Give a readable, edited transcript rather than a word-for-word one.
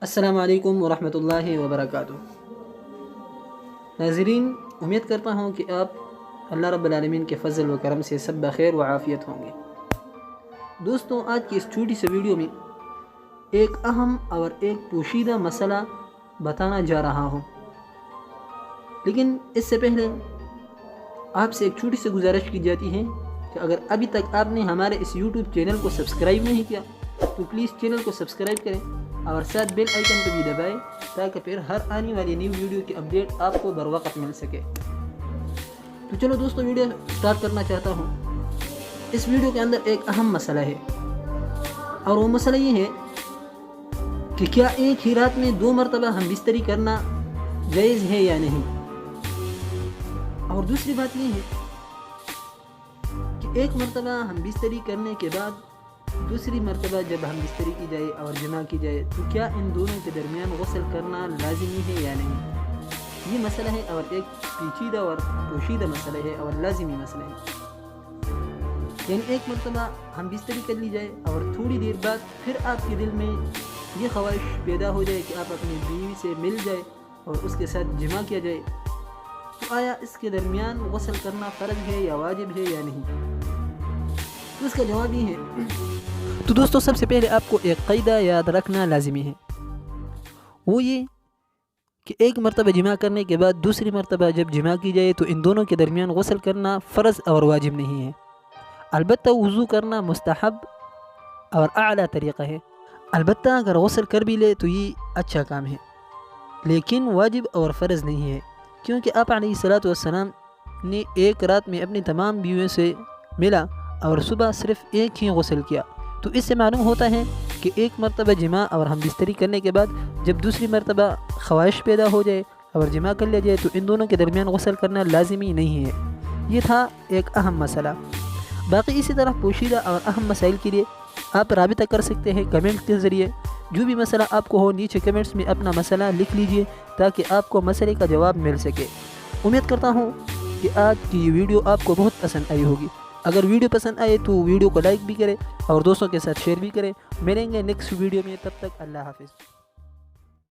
السلام علیکم ورحمۃ اللہ وبرکاتہ۔ ناظرین، امید کرتا ہوں کہ آپ اللہ رب العالمین کے فضل و کرم سے سب بخیر و عافیت ہوں گے۔ دوستوں، آج کی اس چھوٹی سی ویڈیو میں ایک اہم اور ایک پوشیدہ مسئلہ بتانا جا رہا ہوں، لیکن اس سے پہلے آپ سے ایک چھوٹی سی گزارش کی جاتی ہے کہ اگر ابھی تک آپ نے ہمارے اس یوٹیوب چینل کو سبسکرائب نہیں کیا تو پلیز چینل کو سبسکرائب کریں اور ساتھ بیل آئیکن کو بھی دبائیں تاکہ پھر ہر آنے والی نیو ویڈیو کی اپڈیٹ آپ کو بر وقت مل سکے۔ تو چلو دوستو، ویڈیو سٹارٹ کرنا چاہتا ہوں۔ اس ویڈیو کے اندر ایک اہم مسئلہ ہے، اور وہ مسئلہ یہ ہے کہ کیا ایک ہی رات میں 2 مرتبہ ہم بستری کرنا جائز ہے یا نہیں۔ اور دوسری بات یہ ہے کہ ایک مرتبہ ہم بستری کرنے کے بعد دوسری مرتبہ جب ہم بستری کی جائے اور جمع کی جائے تو کیا ان دونوں کے درمیان غسل کرنا لازمی ہے یا نہیں۔ یہ مسئلہ ہے اور ایک پیچیدہ اور پوشیدہ مسئلہ ہے اور لازمی مسئلہ ہے۔ یعنی ایک مرتبہ ہم بستری کر لی جائے اور تھوڑی دیر بعد پھر آپ کے دل میں یہ خواہش پیدا ہو جائے کہ آپ اپنی بیوی سے مل جائے اور اس کے ساتھ جمع کیا جائے، تو آیا اس کے درمیان غسل کرنا فرض ہے یا واجب ہے یا نہیں؟ تو اس کا جواب یہ ہے۔ تو دوستو، سب سے پہلے آپ کو ایک قاعدہ یاد رکھنا لازمی ہے، وہ یہ کہ ایک مرتبہ جمع کرنے کے بعد دوسری مرتبہ جب جمع کی جائے تو ان دونوں کے درمیان غسل کرنا فرض اور واجب نہیں ہے۔ البتہ وضو کرنا مستحب اور اعلیٰ طریقہ ہے۔ البتہ اگر غسل کر بھی لے تو یہ اچھا کام ہے، لیکن واجب اور فرض نہیں ہے، کیونکہ آپ علیہ الصلوۃ والسلام نے ایک رات میں اپنی تمام بیویوں سے ملا اور صبح صرف ایک ہی غسل کیا۔ تو اس سے معلوم ہوتا ہے کہ ایک مرتبہ جمع اور ہم بستری کرنے کے بعد جب دوسری مرتبہ خواہش پیدا ہو جائے اور جمع کر لیا جائے تو ان دونوں کے درمیان غسل کرنا لازمی نہیں ہے۔ یہ تھا ایک اہم مسئلہ۔ باقی اسی طرح پوشیدہ اور اہم مسائل کے لیے آپ رابطہ کر سکتے ہیں کمنٹ کے ذریعے۔ جو بھی مسئلہ آپ کو ہو نیچے کمنٹس میں اپنا مسئلہ لکھ لیجئے تاکہ آپ کو مسئلے کا جواب مل سکے۔ امید کرتا ہوں کہ آج کی یہ ویڈیو آپ کو بہت پسند آئی ہوگی۔ اگر ویڈیو پسند آئے تو ویڈیو کو لائک بھی کریں اور دوستوں کے ساتھ شیئر بھی کریں۔ ملیں گے نیکسٹ ویڈیو میں، تب تک اللہ حافظ۔